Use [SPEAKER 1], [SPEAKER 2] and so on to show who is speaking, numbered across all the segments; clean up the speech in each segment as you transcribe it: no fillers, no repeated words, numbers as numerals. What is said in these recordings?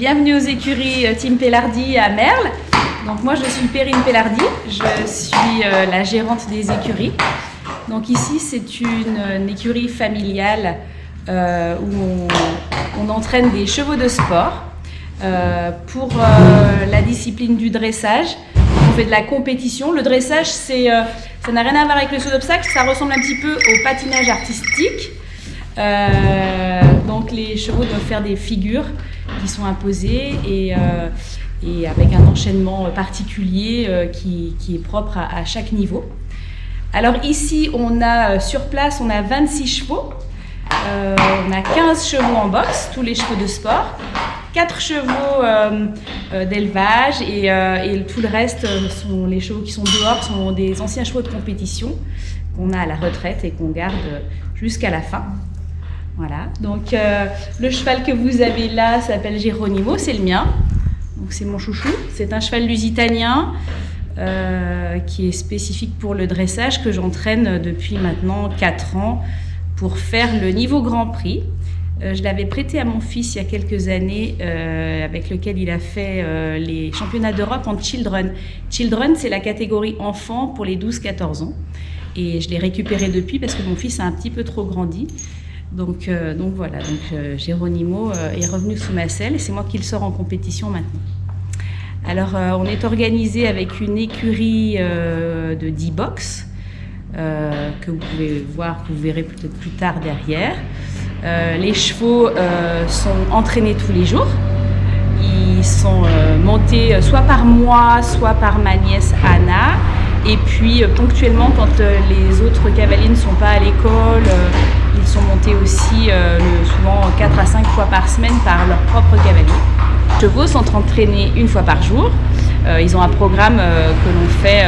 [SPEAKER 1] Bienvenue aux écuries Team Pellardi à Merle. Donc moi je suis Perrine Pellardi, je suis la gérante des écuries. Donc ici c'est une écurie familiale où on entraîne des chevaux de sport pour la discipline du dressage. On fait de la compétition. Le dressage ça n'a rien à voir avec le saut d'obstacle, ça ressemble un petit peu au patinage artistique. Donc les chevaux doivent faire des figures qui sont imposées et avec un enchaînement particulier qui est propre à chaque niveau. Alors ici, sur place, on a 26 chevaux, on a 15 chevaux en boxe, tous les chevaux de sport, 4 chevaux d'élevage et tout le reste sont les chevaux qui sont dehors, sont des anciens chevaux de compétition qu'on a à la retraite et qu'on garde jusqu'à la fin. Voilà, donc le cheval que vous avez là s'appelle Geronimo, c'est le mien, donc c'est mon chouchou. C'est un cheval lusitanien qui est spécifique pour le dressage que j'entraîne depuis maintenant 4 ans pour faire le niveau Grand Prix. Je l'avais prêté à mon fils il y a quelques années avec lequel il a fait les championnats d'Europe en Children. Children, c'est la catégorie enfant pour les 12-14 ans et je l'ai récupéré depuis parce que mon fils a un petit peu trop grandi. Donc voilà, Geronimo est revenu sous ma selle et c'est moi qui le sors en compétition maintenant. Alors on est organisé avec une écurie de 10 box que vous pouvez voir, que vous verrez peut-être plus tard derrière. Les chevaux sont entraînés tous les jours. Ils sont montés soit par moi, soit par ma nièce Anna. Et puis ponctuellement, quand les autres cavaliers ne sont pas à l'école, ils sont montés aussi souvent 4 à 5 fois par semaine par leur propre cavalier. Les chevaux sont entraînés une fois par jour. Ils ont un programme que l'on fait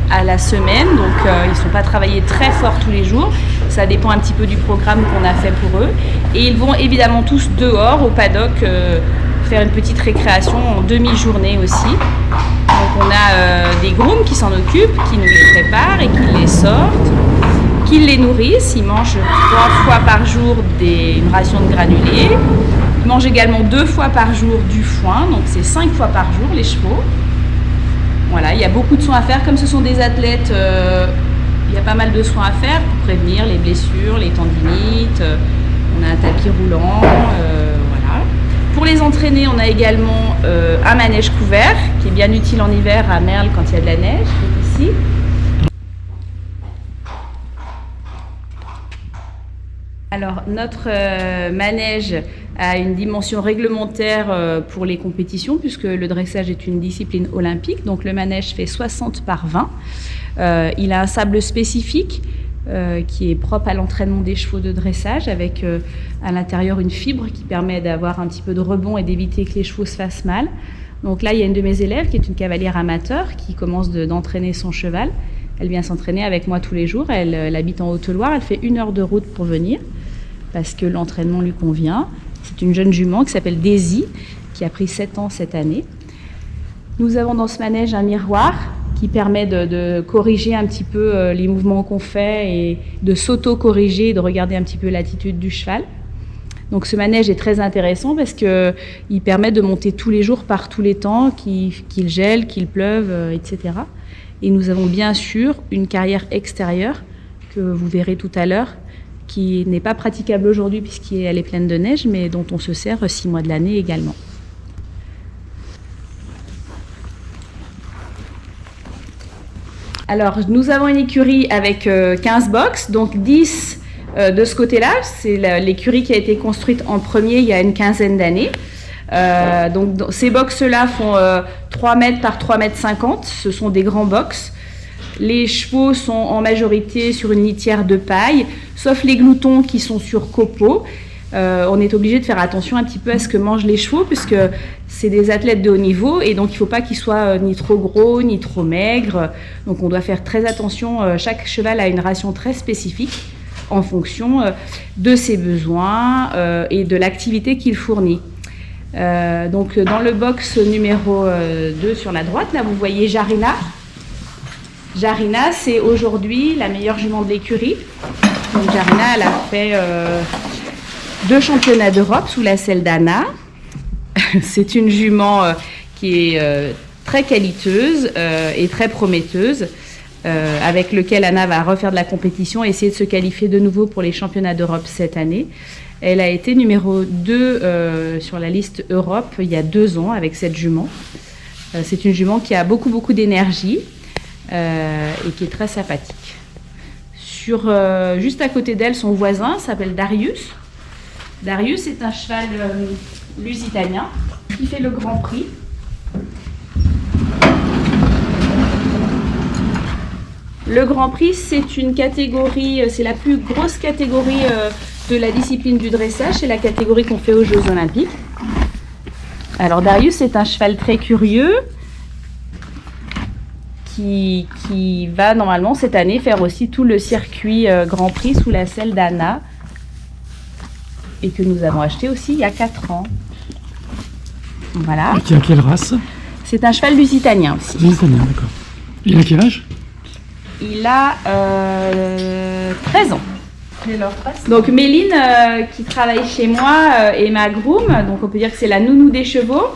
[SPEAKER 1] à la semaine, donc ils ne sont pas travaillés très fort tous les jours. Ça dépend un petit peu du programme qu'on a fait pour eux. Et ils vont évidemment tous dehors au paddock faire une petite récréation en demi-journée aussi. Donc on a des grooms qui s'en occupent, qui nous les préparent et qui les sortent, qui les nourrissent. Ils mangent 3 fois par jour une ration de granulés. Ils mangent également 2 fois par jour du foin, donc c'est 5 fois par jour les chevaux. Voilà, il y a beaucoup de soins à faire. Comme ce sont des athlètes, il y a pas mal de soins à faire pour prévenir les blessures, les tendinites. On a un tapis roulant, voilà. Pour les entraîner, on a également un manège couvert qui est bien utile en hiver à Merle quand il y a de la neige, ici. Alors notre manège a une dimension réglementaire pour les compétitions puisque le dressage est une discipline olympique, donc le manège fait 60 par 20. Il a un sable spécifique qui est propre à l'entraînement des chevaux de dressage avec à l'intérieur une fibre qui permet d'avoir un petit peu de rebond et d'éviter que les chevaux se fassent mal. Donc là, il y a une de mes élèves qui est une cavalière amateur qui commence d'entraîner son cheval. Elle vient s'entraîner avec moi tous les jours. Elle habite en Haute-Loire. Elle fait 1 heure de route pour venir parce que l'entraînement lui convient. C'est une jeune jument qui s'appelle Daisy, qui a pris 7 ans cette année. Nous avons dans ce manège un miroir qui permet de corriger un petit peu les mouvements qu'on fait et de s'auto-corriger, de regarder un petit peu l'attitude du cheval. Donc ce manège est très intéressant parce qu'il permet de monter tous les jours par tous les temps, qu'il gèle, qu'il pleuve, etc. Et nous avons bien sûr une carrière extérieure que vous verrez tout à l'heure, qui n'est pas praticable aujourd'hui puisqu'elle est pleine de neige, mais dont on se sert 6 mois de l'année également. Alors, nous avons une écurie avec 15 box, donc 10 de ce côté-là. C'est l'écurie qui a été construite en premier il y a une quinzaine d'années. Donc, ces box-là font 3 mètres par 3 mètres 50. Ce sont des grands box. Les chevaux sont en majorité sur une litière de paille, sauf les gloutons qui sont sur copeaux. On est obligé de faire attention un petit peu à ce que mangent les chevaux puisque c'est des athlètes de haut niveau et donc il ne faut pas qu'ils soient ni trop gros ni trop maigres. Donc on doit faire très attention. Chaque cheval a une ration très spécifique en fonction de ses besoins et de l'activité qu'il fournit. Donc dans le box numéro 2 sur la droite, là vous voyez Jarina. Jarina, c'est aujourd'hui la meilleure jument de l'écurie. Donc Jarina, elle a fait 2 championnats d'Europe sous la selle d'Anna. c'est une jument qui est très qualiteuse et très prometteuse, avec lequel Anna va refaire de la compétition et essayer de se qualifier de nouveau pour les championnats d'Europe cette année. Elle a été numéro 2 sur la liste Europe il y a 2 ans avec cette jument. C'est une jument qui a beaucoup d'énergie et qui est très sympathique. Juste à côté d'elle, son voisin s'appelle Darius. Darius est un cheval lusitanien qui fait le Grand Prix. Le Grand Prix, c'est une catégorie, c'est la plus grosse catégorie de la discipline du dressage, c'est la catégorie qu'on fait aux Jeux Olympiques. Alors Darius est un cheval très curieux qui va normalement cette année faire aussi tout le circuit Grand Prix sous la selle d'Anna et que nous avons acheté aussi il y a 4 ans. Voilà.
[SPEAKER 2] Et qui a quelle race?
[SPEAKER 1] C'est un cheval lusitanien aussi.
[SPEAKER 2] Lusitanien, d'accord. Il a quel âge?
[SPEAKER 1] Il a 13 ans. Donc Méline, qui travaille chez moi, est ma groom, donc on peut dire que c'est la nounou des chevaux.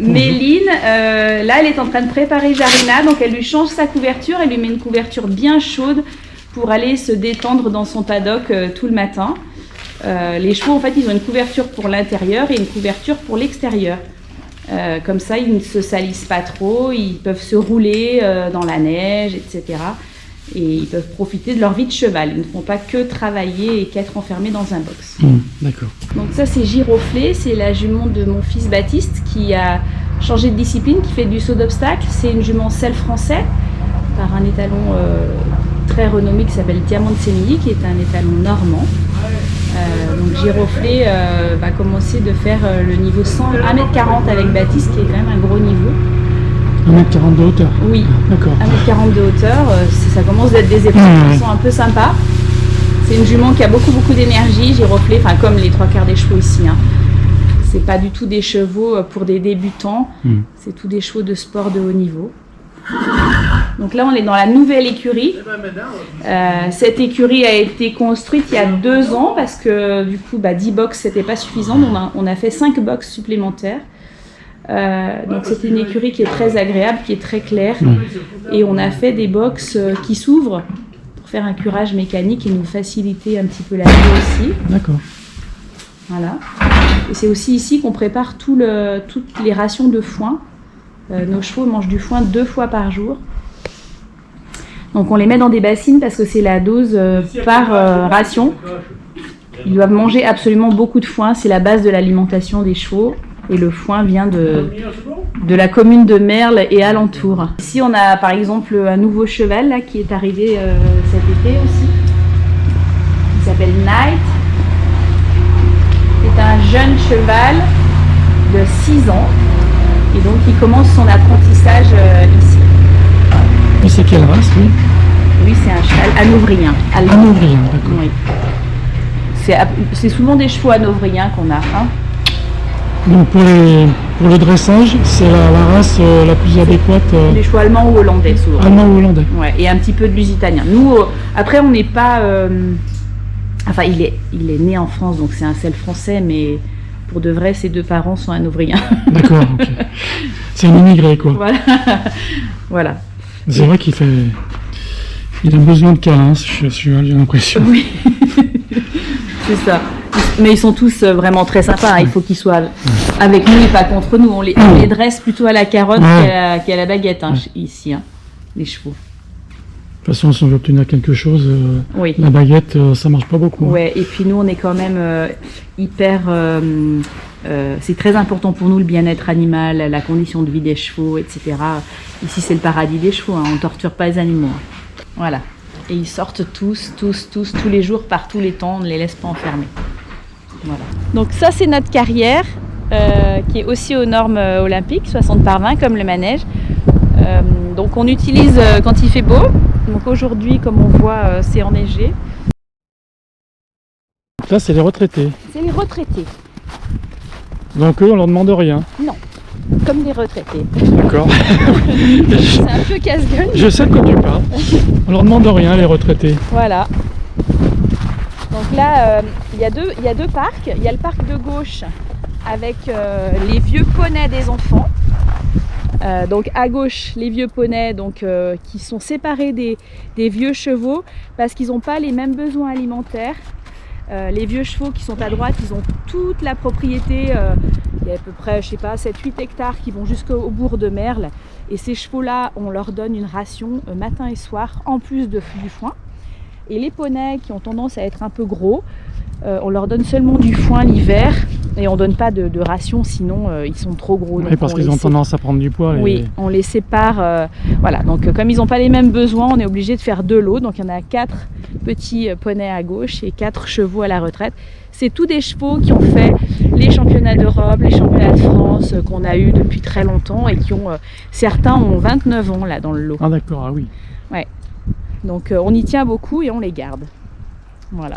[SPEAKER 1] Méline, là elle est en train de préparer Jarina, donc elle lui change sa couverture, elle lui met une couverture bien chaude pour aller se détendre dans son paddock tout le matin. Les chevaux en fait ils ont une couverture pour l'intérieur et une couverture pour l'extérieur. Comme ça ils ne se salissent pas trop, ils peuvent se rouler dans la neige, etc. Et ils peuvent profiter de leur vie de cheval. Ils ne font pas que travailler et qu'être enfermés dans un box.
[SPEAKER 2] D'accord.
[SPEAKER 1] Donc ça c'est Giroflée, c'est la jument de mon fils Baptiste qui a changé de discipline, qui fait du saut d'obstacle. C'est une jument selle français par un étalon très renommé qui s'appelle Diamant de Sémilly, qui est un étalon normand. Donc Giroflée va commencer de faire le niveau 1m40 avec Baptiste, qui est quand même un gros niveau.
[SPEAKER 2] 1m40 de hauteur?
[SPEAKER 1] Oui,
[SPEAKER 2] d'accord.
[SPEAKER 1] 1m40 de hauteur, ça commence d'être des épreuves qui sont un peu sympas. C'est une jument qui a beaucoup d'énergie, Giroflée, enfin comme les 3/4 des chevaux ici. Hein. C'est pas du tout des chevaux pour des débutants, c'est tout des chevaux de sport de haut niveau. Donc là on est dans la nouvelle écurie. Cette écurie a été construite il y a 2 ans parce que du coup 10 box c'était pas suffisant, donc on a fait 5 box supplémentaires. Donc c'est une écurie qui est très agréable, qui est très claire, et on a fait des box qui s'ouvrent pour faire un curage mécanique et nous faciliter un petit peu la vie aussi.
[SPEAKER 2] D'accord.
[SPEAKER 1] Voilà. Et c'est aussi ici qu'on prépare toutes les rations de foin. Nos chevaux mangent du foin 2 fois par jour. Donc on les met dans des bassines parce que c'est la dose par ration. Ils doivent manger absolument beaucoup de foin, c'est la base de l'alimentation des chevaux. Et le foin vient de la commune de Merle et alentour. Ici, on a par exemple un nouveau cheval là, qui est arrivé cet été aussi. Il s'appelle Night. C'est un jeune cheval de 6 ans. Et donc, il commence son apprentissage ici.
[SPEAKER 2] Et c'est quelle race, lui?
[SPEAKER 1] Lui, c'est un cheval hanovriens.
[SPEAKER 2] Hanovriens, d'accord.
[SPEAKER 1] Oui. C'est souvent des chevaux hanovriens qu'on a. Hein.
[SPEAKER 2] Donc pour le dressage, c'est la race la plus adéquate.
[SPEAKER 1] Des chevaux allemands ou hollandais souvent.
[SPEAKER 2] Allemands ou hollandais.
[SPEAKER 1] Ouais, et un petit peu de lusitanien. Nous, après, on n'est pas. Enfin, il est né en France, donc c'est un selle français, mais pour de vrai, ses 2 parents sont hanovriens. D'accord,
[SPEAKER 2] ok. C'est un immigré, quoi.
[SPEAKER 1] Voilà. Voilà.
[SPEAKER 2] C'est vrai qu'il a besoin de câlins, ce cheval, j'ai l'impression.
[SPEAKER 1] Oui. C'est ça. Mais ils sont tous vraiment très sympas. Hein. Il faut qu'ils soient avec nous et pas contre nous. On les dresse plutôt à la carotte qu'à la baguette ici, hein, les chevaux.
[SPEAKER 2] De toute façon, si on veut obtenir quelque chose, la baguette, ça marche pas beaucoup.
[SPEAKER 1] Ouais. Et puis nous, on est quand même hyper. C'est très important pour nous le bien-être animal, la condition de vie des chevaux, etc. Ici, c'est le paradis des chevaux. Hein. On ne torture pas les animaux. Hein. Voilà. Et ils sortent tous les jours, par tous les temps. On ne les laisse pas enfermer. Voilà. Donc ça c'est notre carrière qui est aussi aux normes olympiques, 60 par 20 comme le manège. Donc on utilise quand il fait beau. Donc aujourd'hui comme on voit c'est enneigé.
[SPEAKER 2] Là c'est les retraités.
[SPEAKER 1] C'est les retraités.
[SPEAKER 2] Donc eux on leur demande rien.
[SPEAKER 1] Non, comme des retraités.
[SPEAKER 2] D'accord.
[SPEAKER 1] C'est un peu casse-gueule.
[SPEAKER 2] Je sais de quoi tu parles. On leur demande rien les retraités.
[SPEAKER 1] Voilà. Donc là, il y a deux parcs. Il y a le parc de gauche avec les vieux poneys des enfants. Donc à gauche, les vieux poneys qui sont séparés des vieux chevaux parce qu'ils n'ont pas les mêmes besoins alimentaires. Les vieux chevaux qui sont à droite, ils ont toute la propriété, il y a à peu près, je sais pas, 7-8 hectares qui vont jusqu'au bourg de Merle. Et ces chevaux-là, on leur donne une ration matin et soir, en plus du foin. Et les poneys qui ont tendance à être un peu gros, on leur donne seulement du foin l'hiver. Et on ne donne pas de ration, sinon ils sont trop gros.
[SPEAKER 2] Oui, parce qu'ils ont tendance à prendre du poids.
[SPEAKER 1] Oui, on les sépare. Voilà, donc comme ils n'ont pas les mêmes besoins, on est obligé de faire 2 lots. Donc il y en a 4 petits poneys à gauche et 4 chevaux à la retraite. C'est tous des chevaux qui ont fait les championnats d'Europe, les championnats de France qu'on a eu depuis très longtemps et qui ont, certains ont 29 ans là dans le lot.
[SPEAKER 2] Ah d'accord, ah oui.
[SPEAKER 1] Ouais. Donc on y tient beaucoup et on les garde. Voilà.